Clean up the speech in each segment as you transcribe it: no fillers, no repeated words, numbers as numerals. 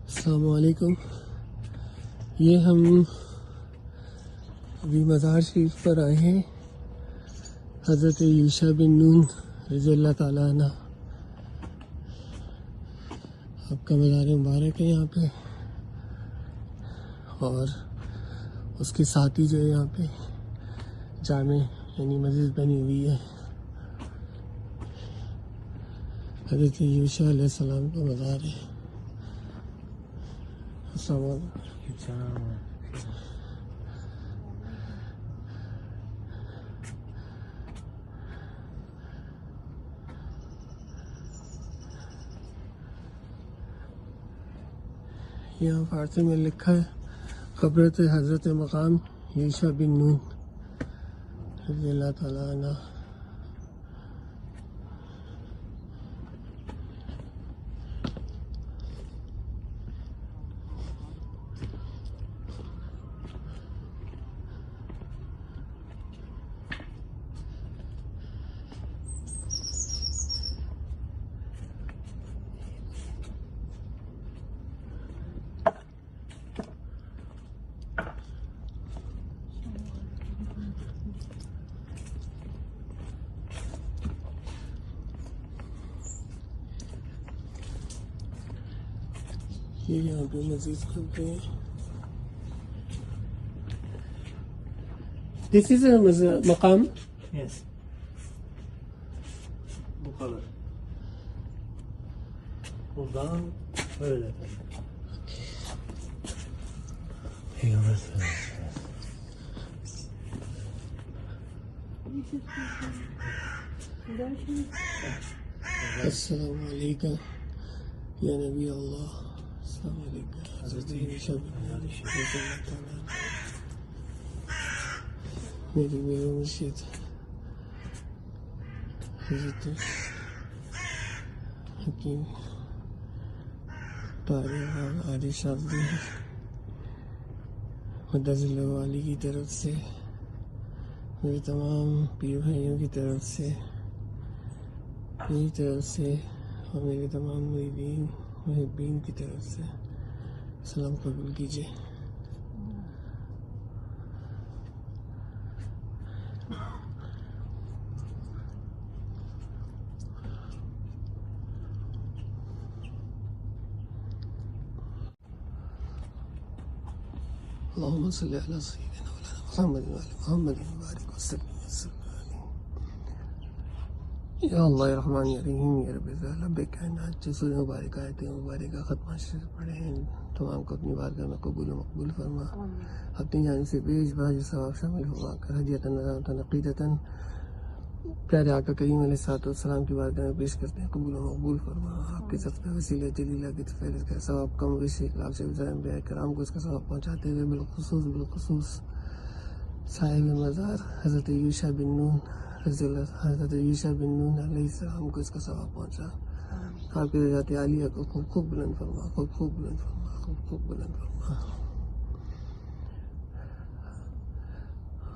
अस्सलामुअलैकुम। ये हम अभी मज़ार शरीफ पर आए हैं। हज़रत यूशा बिन नून रज़ियल्लाहु ताला अन्हु आपका मज़ार मुबारक है यहाँ पे, और उसके साथ ही जो है यहाँ पे जामे यानी मस्जिद बनी हुई है। हज़रत यूशा अलैहिस्सलाम का मज़ार है। यहाँ फारसी में लिखा है क़ब्रत हज़रत मकाम यूशा बिन नून रज़ियल्लाहु ताला अन्हु। ये यहाँ पे मस्जिद करते हैं। This is a maqam. Yes. Bu kadar. Buradan böyle. अस्सलाम वालेकुम या नबी अल्लाह। अस्सलाम वालेकुम हज़रत यूशा बिन नून रज़ियल्लाहु ताला अन्हु। मेरी मेरे मुर्शिद हज़रत हकीम तारिक आदि शादी मदज़िल वाली की तरफ से, मेरे तमाम पीर भाइयों की तरफ से, मेरी तरफ से और मेरे तमाम मुरीदीन मुहिब्बीन की तरफ से सलाम कबूल कीजिए। अल्लाहुम्मा सल्लि अला सय्यिदिना मुहम्मद व अला मुहम्मद व बारिक वसल्लिम। या अल्लाह या रहमान या रहीम या रब्बी ज़ालिब कायनात जो सूरह मुबारक आयतें मुबारक ख़त्मा शरीफ पढ़े हैं तमाम को अपनी बारगाह में कबूल मकबूल फरमा। अपनी जानिब से बेश बाज सवाब शामिल हुआ कर हदियतन नज़रतन अक़ीदतन प्यारे आका करीम अलैहिस्सलाम की बारगाह में पेश करते हैं, कबूल मकबूल फरमा। आपके सदक़े वसीले जलीला की तफ़ैल का सवाब कम बेशी इखलास से अंबिया कराम को इसका सवाब पहुँचाते हुए बिलख़ुसूस साहिब मज़ार हज़रत यूशा बिन नून हज़रत यूशा बिन नून अलैहिस्सलाम को इसका सवाब पहुँचा। आपकी ज़ात आलिया को खूब बुलंद फरमा, खूब बुलंद फरमा, खूब बुलंद फरमा।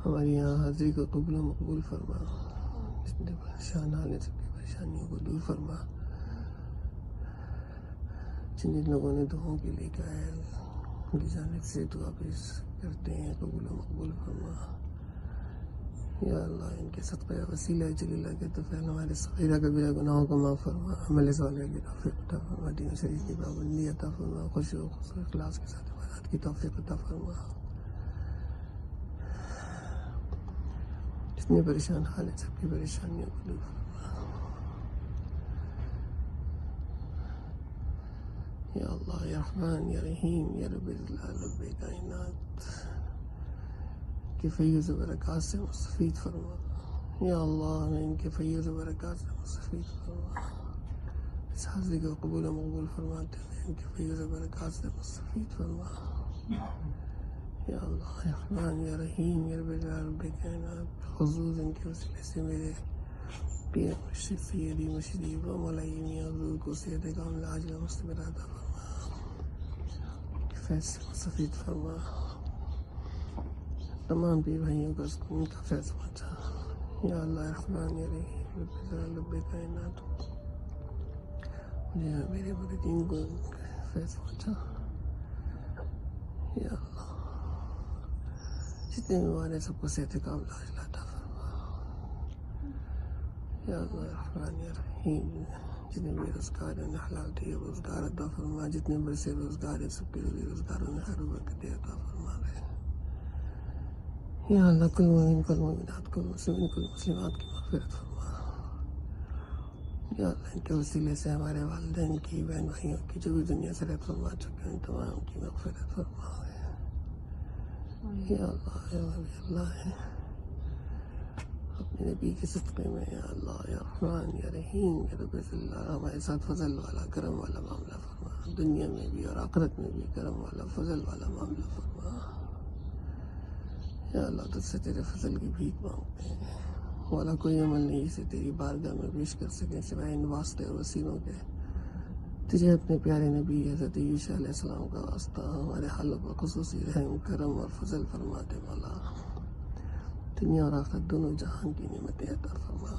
हमारी यहाँ हाज़िरी को कबूल मकबूल फरमा। जितने परेशान हाल हैं सबकी परेशानियों को दूर फरमा। जिन लोगों ने दुआओं के लिए कहा है उनकी जानिब से दुआ पेश करते हैं, कबूल मकबूल फरमा। या अल्लाह इनके सदक़े वसीला जलीला के तफ़ैल हमारे सग़ीरा कबीरा गुनाहों को माफ़ फरमा, अमल सालिह की तौफ़ीक़ अता फरमा, दीन शरीफ की पाबंदी अता फरमा, खुशू इख़लास के साथ इबादत की तौफ़ीक़ अता फरमा। जितने परेशान हाल हैं सबकी परेशानियों को दूर फरमा। या अल्लाह या रहमान या रहीम या रब्बी ज़ालिब कायनात के फैज़ बरक़ात से मुस्तफ़ीद फरमा। या अल्लाह हमें इनके फैज़ बरक़ात से मुस्तफ़ीद फरमा। इस हाज़िरी को कबूल मकबूल फरमाते हुए इनके फैज़ बरक़ात से मुस्तफ़ीद फरमा। या अल्लाह या रहमान या रहीम या रब्बी ज़ालिब कायनात ख़ुसूस इनके वसीले से मेरे पीर मुर्शिद सैयदी मुशर्रिफ व मौलाई मियां हुज़ूर को सेहत कामिला आजिला मुस्तमरा अता फरमा, फैज़ से मुस्तफ़ीद फरमा। तमाम पीर भाइयों को उनका फैज़ पहुँचा। या अल्लाह रहमान या रहीम रब्बी ज़ालिब कायनात मुझे मेरे मुरीदीन को फैज़ पहुँचा। या अल्लाह जितने बीमार हैं सबको सेहत कामिला अता फरमा। या अल्लाह रहमान या रहीम जितने बेरोजगार हैं हलाल रोजगार अता फरमा। जितने बरसे रोजगार हैं सबके रोजगारों में हर बरकत अता फरमा रहे। या अल्लाह कुल मोमिन कुल मोमिनात कुल मुस्लिमीन कुल मुस्लिमात की मग़फ़िरत फरमा। या अल्लाह इनके वसीले से हमारे वालिदैन की बहन भाइयों की जो भी दुनिया से रहत फरमा चुके हैं तमाम की मग़फ़िरत फरमा। या अल्लाह है अपने नबी के सदक़े में या अल्लाह या रहमान या रहीम या रब्बी अल्लाह हमारे साथ फजल वाला करम वाला मामला फरमा। दुनिया में भी और आखिरत में भी करम वाला फजल वाला मामला फरमा। या अल्लाह तुझसे तेरे फजल की भीख मांगते हैं। वाला कोई अमल नहीं इसे तेरी बारगाह में पेश कर सके सिवाय इन वास्ते और वसीलों के। तुझे अपने प्यारे नबी हज़रत यूशा अलैहिस्सलाम का वास्ता हमारे हालों पर खुसूसी रहम करम और फजल फरमा दे मौला। दुनिया और आखिरत दोनों जहान की नेमतें अता फरमा।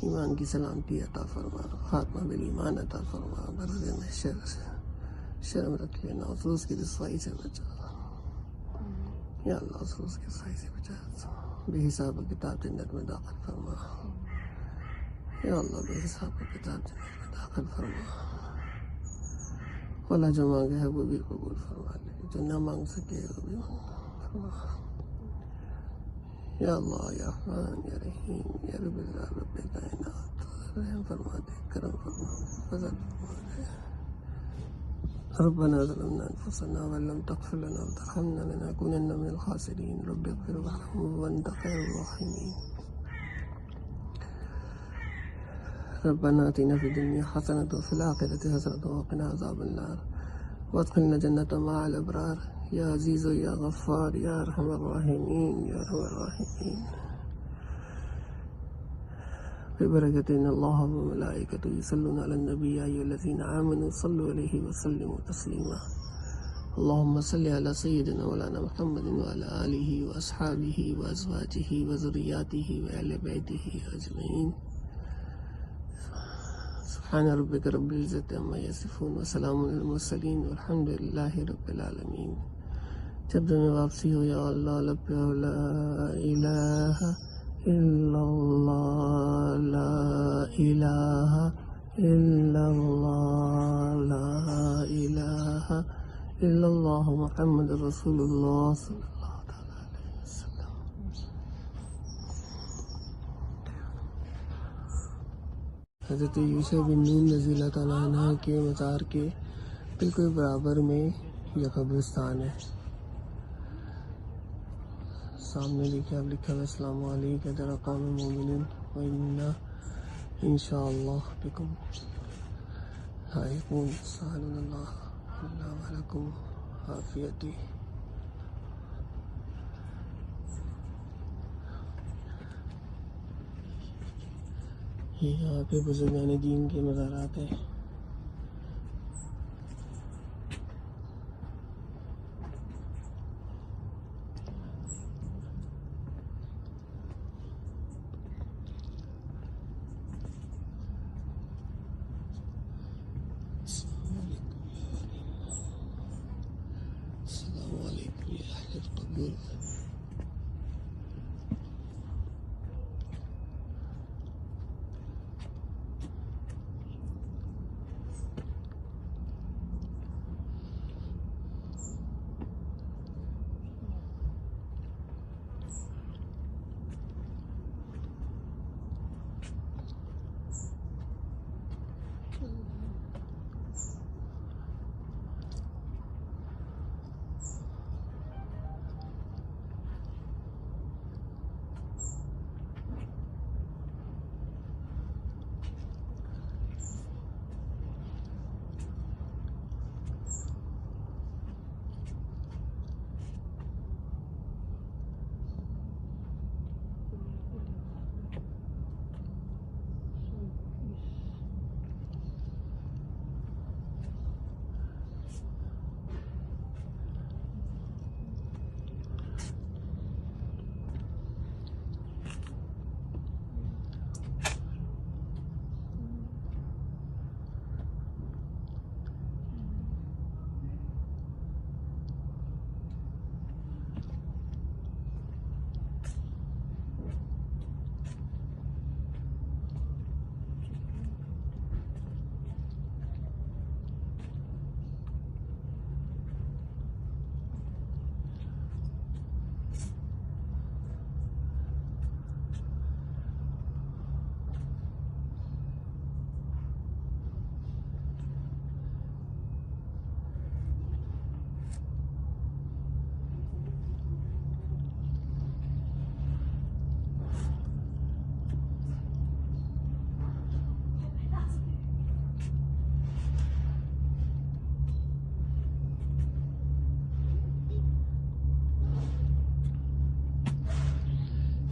ईमान की सलामती अता फरमा। खात्मा बिल ईमान अता फरमा। बरज़ में शर्म रख लेना अफसोस की रसवाई से बचा। या अल्लाह अफसोस की रसवाई से बचा। बेहिसाब किताब जन्नत में दाखिल फरमा। या अल्लाह बेहिसाब किताब जन्नत में दाखिल फरमा। वाला जो मांगे है वो भी कबूल फरमा ले, जो ना मांग सके वो भी फरमा। या अल्लाह या रहमान या रहीम या रब्बी कायनात रहम फरमा दे करम फरमा फजल फरमा दे। रब्बना ज़लमना अनफुसना व लम तग़फिर लना व तरहमना लनकूनन्ना मिनल ख़ासिरीन। रब्बि इग़फिर वरहम व अंत खैरुर राहिमीन। रब्बना आतिना फिद दुनिया हसनतन व फिल आखिरति हसनतन व क़िना अज़ाबन्नार वअदखिलना जन्नत मअल अबरार। या अज़ीज़ या गफ़्फ़ार या अरहमर राहिमीन या अरहमर राहिमीन। बिबरकत इन्नल्लाह व मलाइकतहु युसल्लूना अलन नबी या अय्युहल्लज़ीना आमनू सल्लु अलैहि व सल्लिमू तस्लीमा। अल्लाहुम्मा सल्लि अला सय्यिदिना मौलाना मुहम्मदिन व अला आलिहि व अस्हाबिहि व अज़वाजिहि व ज़ुर्रिय्यातिहि व अहलि बैतिहि अजमईन। सुब्हान रब्बिका रब्बिल इज़्ज़ति अम्मा यसिफून व सलामुन अलल मुरसलीन वल्हम्दुलिल्लाहि रब्बिल आलमीन। जब तुम्हें वापसी हो या अल्लाह ला इलाहा इल्लल्लाह ला इलाहा इल्लल्लाह ला इलाहा इल्लल्लाह मुहम्मदुर रसूलुल्लाह सल्लल्लाहु अलैहि वसल्लम। हज़रत यूशा बिन नून रज़ियल्लाहु तआला अन्हा के मज़ार के बिल्कुल बराबर में यह कब्रिस्तान है। सामने देखिए आप लिखा है अस्सलामु अलैकुम दरा कौम मोमिनीन व इन्ना इंशाअल्लाह बिकुम लाहिकून। सल्लल्लाहु अलैकुम आफियती। यहाँ पे बुजुर्गान दीन के मज़ारात हैं। अस्सलामु अलैकुम या अहलल क़बूर।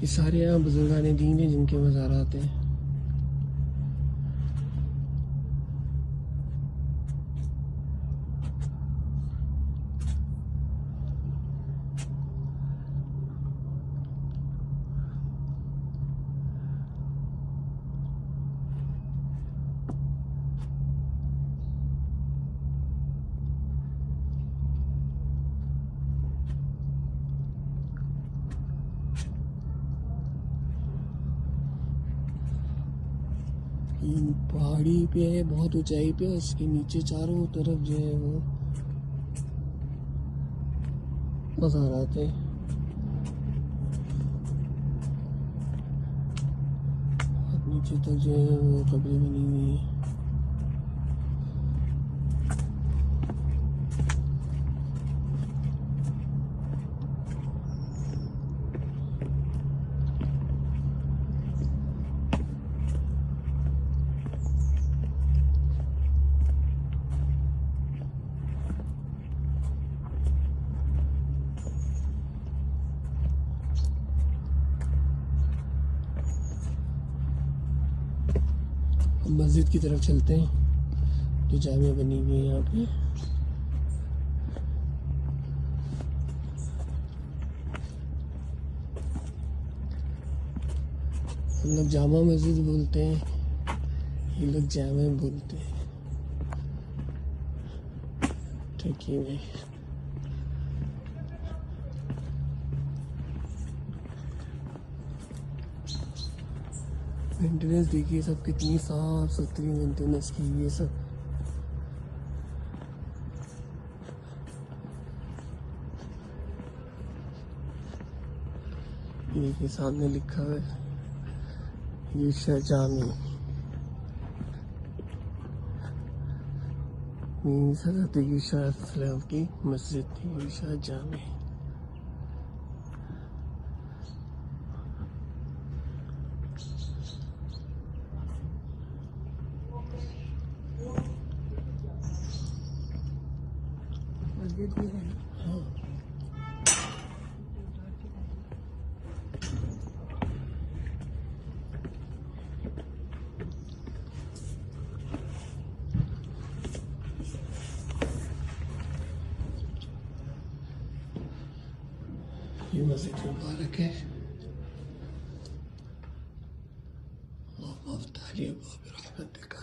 ये सारे यहाँ बुजुर्गान दीन हैं जिनके मज़ारात हैं। ये पहाड़ी पे है, बहुत ऊंचाई पे, उसके नीचे चारों तरफ जो है वो मज़ारात हैं। और नीचे तक जो है वो कब्रें बनी हुई हैं। मस्जिद की तरफ चलते हैं जो जामिया बनी हुई है यहाँ पे। हम लोग जामा मस्जिद बोलते हैं, ये लोग जामे बोलते हैं टर्की में। मेंटेनेंस देखिए सब कितनी साफ सुथरी मेंटेनेंस की हुई है सब। ये देखिए सामने लिखा हुआ है यूशा जामी, मीन्स हज़रत यूशा अलैहिस्सलाम की मस्जिद थी यूशा जामी। मस्जिद भी है। हाँ। ये मस्जिद मुबारक है। रहमतिका।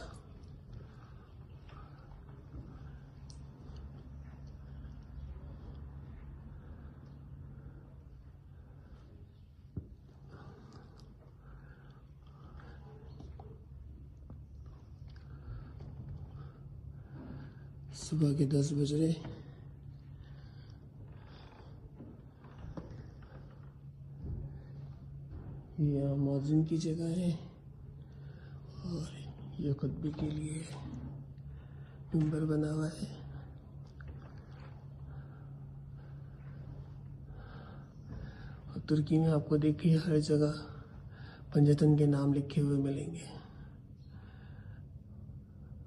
सुबह के 10 बज रहे। ये यहाँ मौज़िन की जगह है और ये खुतबे के लिए मिंबर बना हुआ है। और तुर्की में आपको देखिए हर जगह पंजतन के नाम लिखे हुए मिलेंगे।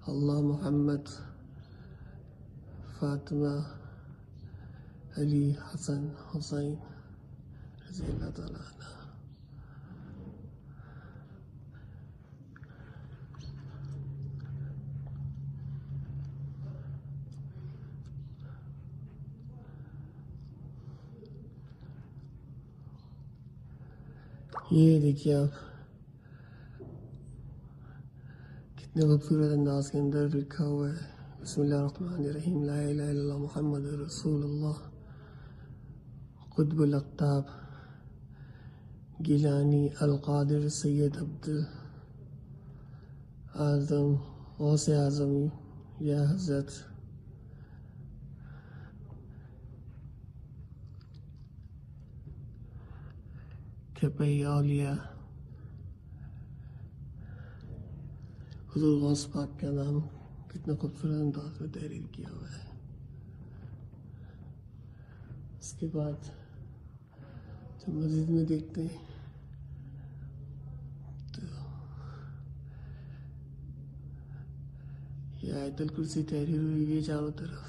अल्लाह, मोहम्मद, फातिमा, अली, हसन, हुसैन रज़ी अल्लाह ताला अन्हा। ये देखिए आप कितने खूबसूरत अंदाज के अंदर लिखा हुआ है बिस्मिल्लाहिर्रहमानिर्रहीम ला इलाहा इल्लल्लाह मुहम्मदुर रसूलुल्लाह कुतुबुल अक़ताब गिलानी अल क़ादिर सैयद अब्दुल आज़म गौसे आज़म या हज़रत खेपई औलिया हुज़ूर गौस पाक का नाम कितना खूबसूरत अंदाज में तहरीर किया हुआ है। इसके बाद जब मस्जिद में देखते हैं तो ये आयतुल कुर्सी तहरीर हुई है चारों तरफ।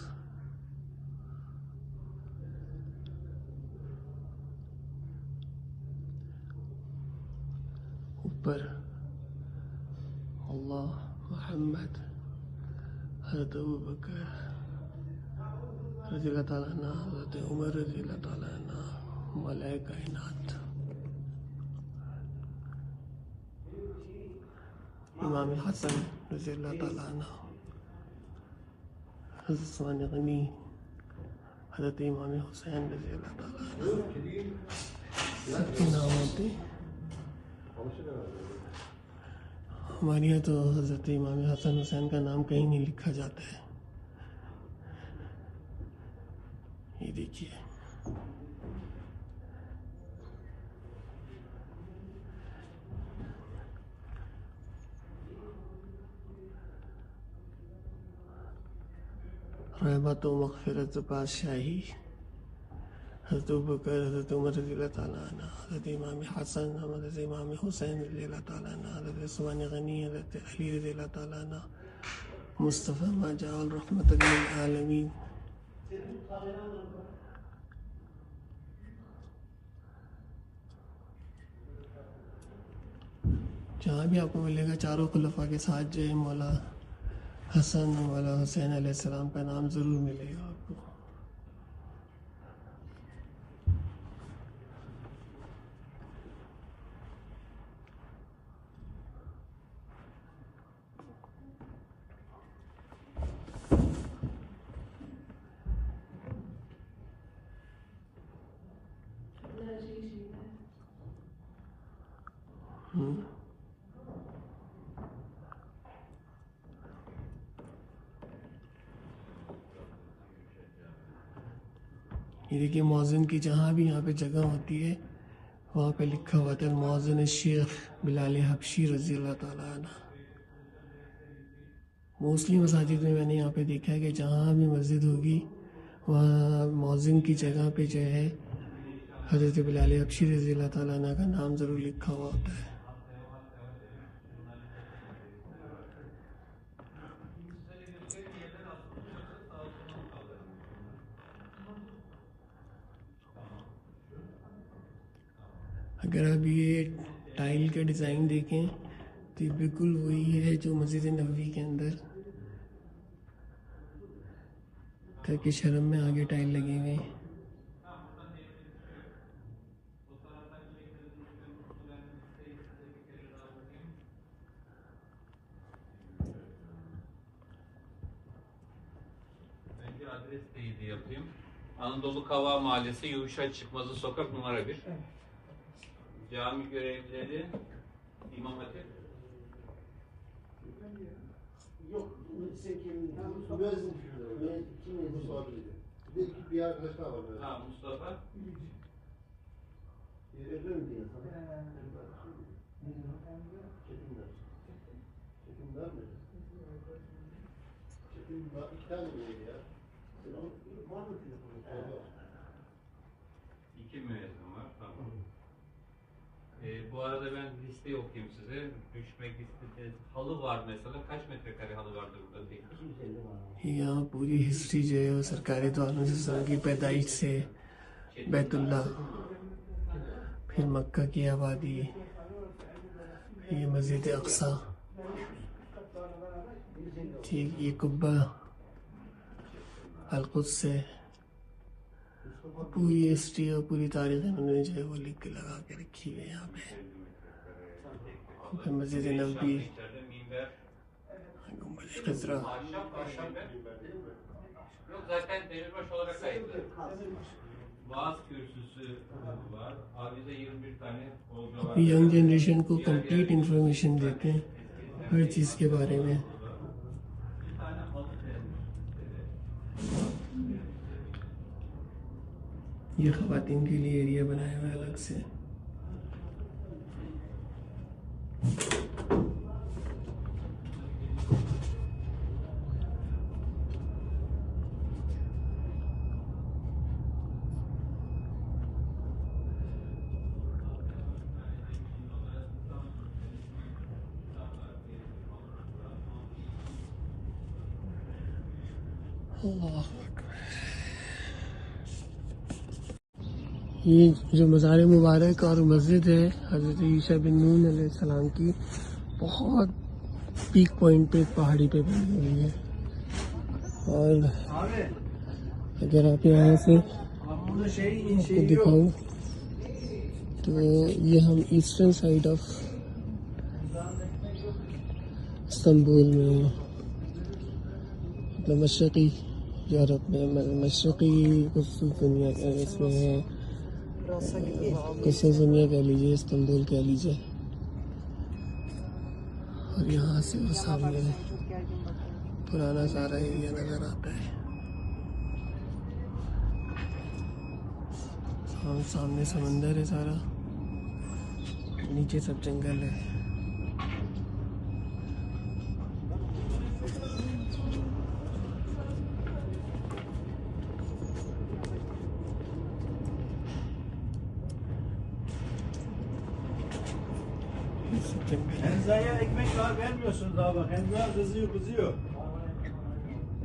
पर अल्लाह, मोहम्मद, हज़रत अबू बकर रज़ी अल्लाह ताला अन्हु, हज़रत उमर रज़ी अल्लाह ताला अन्हु, मलाए कायनात, इमाम हसन रज़ी अल्लाह ताला अन्हु, हज़रत उस्मान गनी, हज़रत इमाम हुसैन रज़ी अल्लाह ताला अन्हु, सबके नाम होते हैं। हमारे यहाँ तो हज़रत इमाम हसन हुसैन का नाम कहीं नहीं लिखा जाता है। ये देखिए, रहमत व मग़फ़िरत बादशाही, हज़रत अबू बकर, हज़रत उमर रज़ी अल्लाह ताला अन्हु, हज़रत इमाम हसन, हज़रत इमाम हुसैन रज़ी अल्लाह ताला अन्हु, हज़रत उस्मान गनी, हज़रत अली रज़ी अल्लाह ताला अन्हु, मुस्तफ़ा मा जाअल रहमतल लिल आलमीन। जहाँ भी आपको मिलेगा चारों खुलफा के साथ जो है मौला हसन, मौला हुसैन अलैहिस्सलाम का नाम ज़रूर मिलेगा आपको। ये देखिए, मौज़िन की जहाँ भी यहाँ पे जगह होती है वहाँ पे लिखा हुआ था मौज़िन शेख बिलाल हबशी रज़ी अल्लाह ताला अन्हु। मोस्टली मसाजिद में मैंने यहाँ पे देखा है कि जहाँ भी मस्जिद होगी वहाँ मौज़िन की जगह पे जो है हज़रत बिलाल हबशी रज़ी अल्लाह ताला अन्हु का नाम ज़रूर लिखा हुआ होता है। अगर आप ये टाइल का डिज़ाइन देखें तो ये बिल्कुल वही है जो मस्जिद नबवी के अंदर टर्किश हरम में आगे टाइल लगे हुए हैं। Önce adres teyidi yapayım. Anadolu Kava Mahallesi, Yuşa Çıkmazı Sokak numara 1. Cami görevlileri İmam Hatip. Yok, müezzin şurada. Kim Mustafa Bey'di. Bir arkadaş daha var. Ha, Mustafa. Evde mi diye sana? Çetinler. Çetinler mi? Çetinler, 2 tane miydi ya? Var mı telefonu? İki müezzin var. Tamam. Bu arada ben listeyi okuyayım size. Düşmek listesi. Halı var mesela. Kaç metrekare halı vardır burada tek? यहाँ पूरी history जो है वो सरकारी दौरान से की पैदाइश से बैतुल्ला, फिर मक्का की आबादी, ये मस्जिद अक्सा, ठीक ये कुब्बा अलकुद्स से पूरी हिस्ट्री और पूरी तारीख उन्होंने जो है वो लिख के लगा के रखी हुई है यहाँ पे। फिर मस्जिद नबवी, İçeride minber. गुंबद खजरा, Ahşap ve yok zaten demirbaş olarak kayıtlı. Vaaz kürsüsü var. Avize 21 tane olca var. Young generation को कंप्लीट इंफॉर्मेशन देते हैं हर चीज़ के बारे में। Bir tane halı sermiş. ये ख़वातीन के लिए एरिया बनाया हुआ है अलग से। अल्लाह अकबर। ये जो मज़ार मुबारक और मस्जिद है हज़रत ईसा बिन नून अलैहिस्सलाम की, बहुत पीक पॉइंट पे पहाड़ी पे बनी हुई है। और अगर आप यहाँ से आपको दिखाऊं तो ये हम ईस्टर्न साइड ऑफ इस्तांबुल में, मतलब मशरक़ी यूरोप में, मशरक़ी दुनिया इसमें है, दुनिया कह लीजिए, इस्तांबुल कह लीजिए। और यहाँ से वो सामने पुराना सारा एरिया नज़र आता है। और सामने समंदर है सारा, नीचे सब जंगल है। Enza'ya ekmek var vermiyorsunuz daha bak. Enza kızıyor.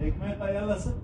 Ekmek ayalasın.